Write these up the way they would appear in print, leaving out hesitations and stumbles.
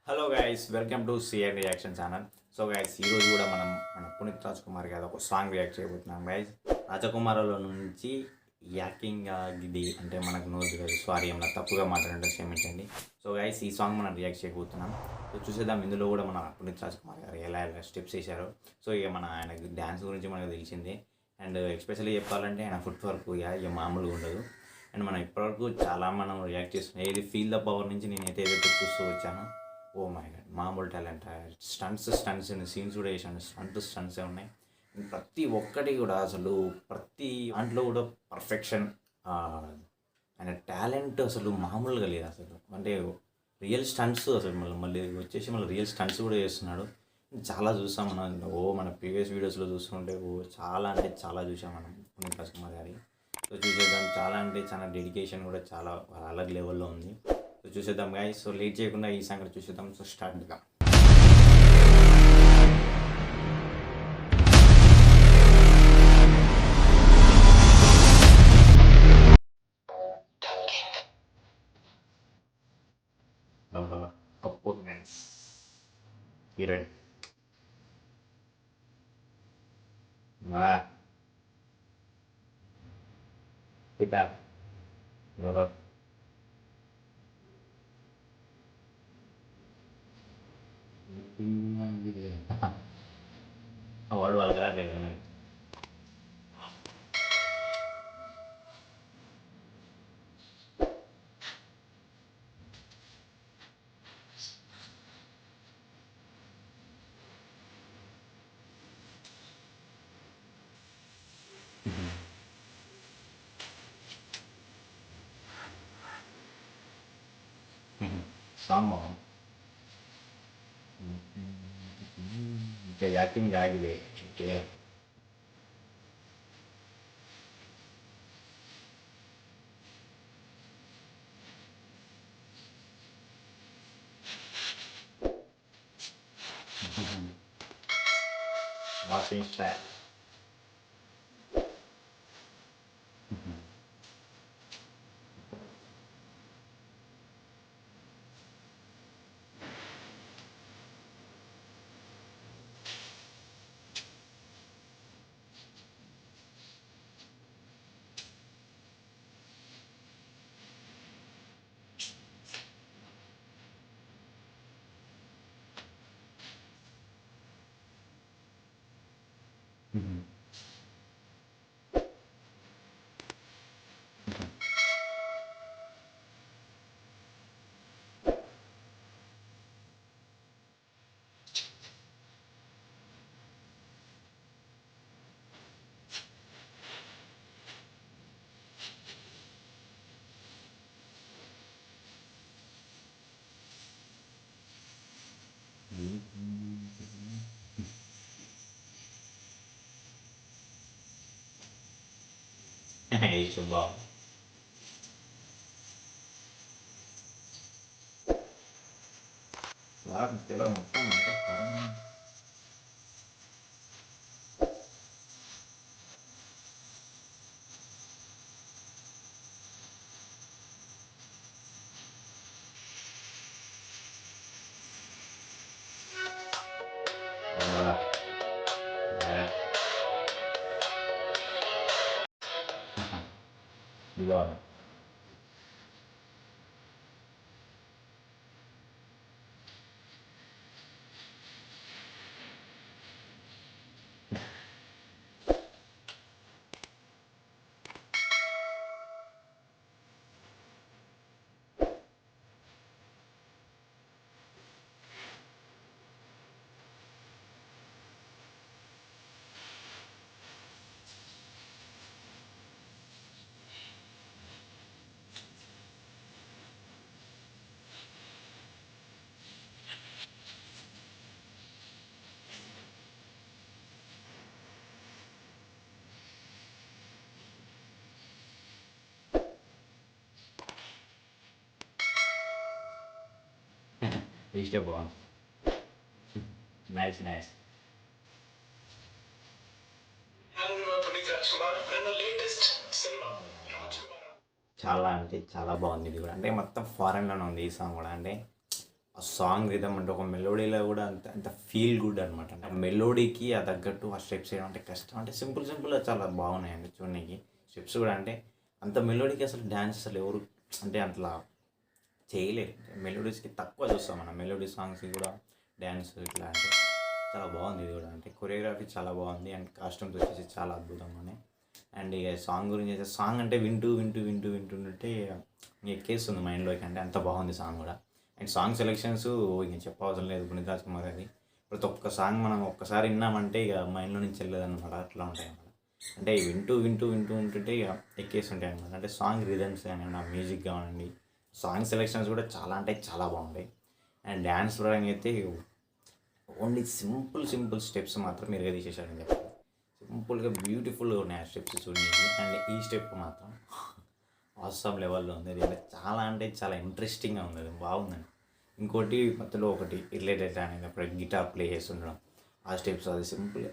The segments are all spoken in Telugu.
Hello guys, welcome to C N reaction channel. So guys, ఈరోజు కూడా మన పునీత్ రాజ్ కుమార్ గారు ఒక సాంగ్ రియాక్ట్ చేయబోతున్నాం గైస్. రాజకుమారుల నుంచి యాకింగ్ ఇది అంటే మనకు నోరు సారీ ఏమన్నా తప్పుగా మాట్లాడంటే క్షమించండి. సో గైస్, ఈ సాంగ్ మనం రియాక్ట్ చేయబోతున్నాం. సో చూసేద్దాం ఇందులో కూడా మన పునీత్ రాజ్ కుమార్ గారు ఎలా ఎలా స్టెప్స్ వేశారో. సో ఇక మన ఆయనకి డ్యాన్స్ గురించి మనకు తెలిసిందే. అండ్ ఎస్పెషల్లీ చెప్పాలంటే ఆయన ఫుట్ వర్క్ ఇక మామూలుగా ఉండదు. అండ్ మనం ఇప్పటివరకు చాలా మనం రియాక్ట్ చేస్తున్నాం. ఏది ఫీల్ ద పవర్ నుంచి నేనైతే ఏదైతే చూస్తూ వచ్చానో, ఓ మై గాడ్, మామూలు టాలెంట్. స్టంట్స్ సీన్స్ కూడా వేసాను. స్టంట్సే ఉన్నాయి. ప్రతి ఒక్కటి కూడా అసలు ప్రతి దాంట్లో కూడా పర్ఫెక్షన్. ఆయన టాలెంట్ అసలు మామూలుగా లేదు అసలు. అంటే రియల్ స్టంట్స్ అసలు మళ్ళీ వచ్చేసి మళ్ళీ రియల్ స్టంట్స్ కూడా చేస్తున్నాడు. చాలా చూసాం మనం. మన ప్రీవియస్ వీడియోస్లో చూస్తుంటే చాలా అంటే చాలా చూసాం మనం పునీత్ రాజ్ కుమార్ గారి. సో చూసేద్దాం. చాలా అంటే చాలా డెడికేషన్ కూడా చాలా అలగ్ లెవెల్లో ఉంది. సో చూసేద్దాం గాయస్. సో లేట్ చేయకుండా ఈ సంగతి చూసేద్దాం. సో స్టార్ట్ చేద్దాం. కపూర్ మెన్స్ హీరోయిన్ వాళ్ళు వాళ్ళగా లేదు. ಸಾಂಗ್ ಈಗ ಯಾಕಿಂಗ್ ಆಗಿದೆ. Okay, washing stand. Isso, bom. Claro, pelo amor de Deus. É. Bora. Isso é bom. Nice, nice. చాలా అంటే చాలా బాగుంది ఇది కూడా. అంటే మొత్తం ఫారెన్లోనే ఉంది ఈ సాంగ్ కూడా. అంటే ఆ సాంగ్ రిథమ్ అంటే ఒక మెలోడీలో కూడా అంత అంత ఫీల్ గుడ్ అనమాట. అంటే ఆ మెలోడీకి ఆ తగ్గట్టు ఆ స్టెప్స్ వేయడం అంటే కష్టం. అంటే సింపుల్గా చాలా బాగున్నాయండి చూడనీకి. స్టెప్స్ కూడా అంటే అంత మెలోడీకి అసలు డ్యాన్స్ అసలు ఎవరు అంటే అట్లా చేయలేరు. మెలోడీస్కి తక్కువ చూస్తాం మనం. మెలోడీ సాంగ్స్కి కూడా డ్యాన్స్ ఇట్లా అంటే చాలా బాగుంది ఇది కూడా. అంటే కొరియోగ్రఫీ చాలా బాగుంది అండ్ కాస్ట్యూమ్స్ వచ్చేసి చాలా అద్భుతంగా ఉన్నాయి. అండ్ ఇక సాంగ్ గురించి అయితే సాంగ్ అంటే వింటుంటే ఇంక ఎక్కేస్తుంది మైండ్లోకి. అంటే అంత బాగుంది సాంగ్ కూడా. అండ్ సాంగ్ సెలెక్షన్స్ ఇంక చెప్పవసరం లేదు పునీత్ రాజ్ కుమార్ అది. ప్రతి ఒక్క సాంగ్ మనం ఒక్కసారి విన్నామంటే ఇక మైండ్లో నుంచి వెళ్ళదన్నమాట. అట్లా ఉంటాయి అన్నమాట. అంటే వింటూ ఉంటుంటే ఇక ఎక్కేస్తుంటాయి అనమాట. అంటే సాంగ్ రిథమ్స్ కానివ్వండి, ఆ మ్యూజిక్ కానివ్వండి, సాంగ్ సెలెక్షన్స్ కూడా చాలా అంటే చాలా బాగుంటాయి. అండ్ డ్యాన్స్ పరంగా అయితే ఓన్లీ సింపుల్ స్టెప్స్ మాత్రం మెరుగ్గా తీసేసాడని చెప్పాలి. సింపుల్గా బ్యూటిఫుల్గా ఉన్నాయి ఆ స్టెప్స్ చూడండి. అండ్ ఈ స్టెప్ మాత్రం ఆసమ్ లెవెల్లో ఉంది. అది చాలా అంటే చాలా ఇంట్రెస్టింగ్గా ఉంది. అది బాగుందండి. ఇంకోటి మధ్యలో ఒకటి రిలేటెడ్ అనేది అప్పుడు గిటార్ ప్లే చేస్తుండడం ఆ స్టెప్స్.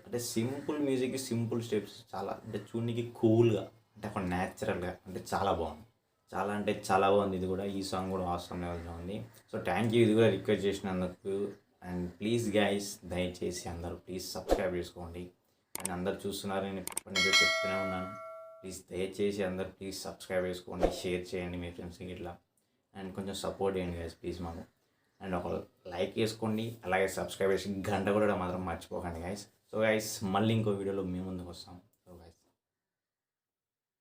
అది సింపుల్ మ్యూజిక్, సింపుల్ స్టెప్స్ చాలా అంటే చూడడానికి కూల్గా అంటే ఒక న్యాచురల్గా అంటే చాలా బాగుంది. చాలా అంటే చాలా బాగుంది ఇది కూడా. ఈ సాంగ్ కూడా ఆసమ్ లెవెల్లో ఉంది. సో థ్యాంక్ యూ ఇది కూడా రిక్వెస్ట్ చేసినందుకు. అండ్ ప్లీజ్ గైస్ దయచేసి అందరూ ప్లీజ్ సబ్స్క్రైబ్ చేసుకోండి. అండ్ అందరు చూస్తున్నారు, నేను ఎప్పటి నుంచో చెప్తూనే ఉన్నాను. ప్లీజ్ దయచేసి అందరు ప్లీజ్ సబ్స్క్రైబ్ చేసుకోండి, షేర్ చేయండి మీ ఫ్రెండ్స్కి ఇట్లా. అండ్ కొంచెం సపోర్ట్ చేయండి గైస్ ప్లీజ్ మాకు. అండ్ ఒక లైక్ చేసుకోండి, అలాగే సబ్స్క్రైబ్ చేసి గంట కూడా మాత్రం మర్చిపోకండి గైస్. సో గైస్ మళ్ళీ ఇంకో వీడియోలో మీ ముందుకు వస్తాం.